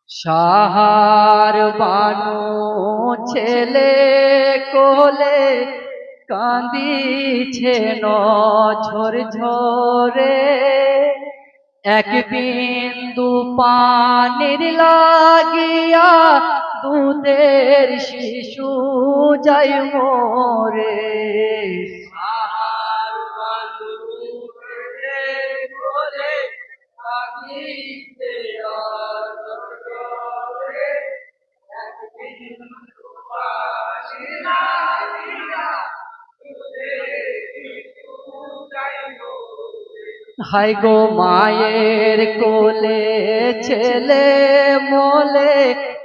সাহার বানু ছেলে কোলে কান্দিছে নঝর ঝরে, এক বিন্দু পানির লাগিয়া দুধের শিশু যাই মোরে। সাহার বানু ছেলে কোলে কান্দিছে হাই গো মায়ের কোলে ছেলে মোলে,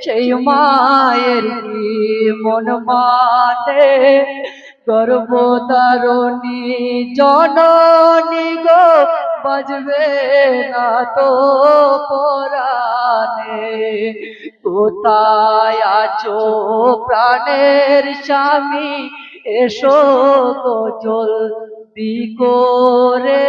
সেই মায়ের কি মন মানে, গর্ভধারণী জননী গো বাজবে না তো পরাণে। কোথায় আছো প্রাণের স্বামী, এসো গো জলদি করে।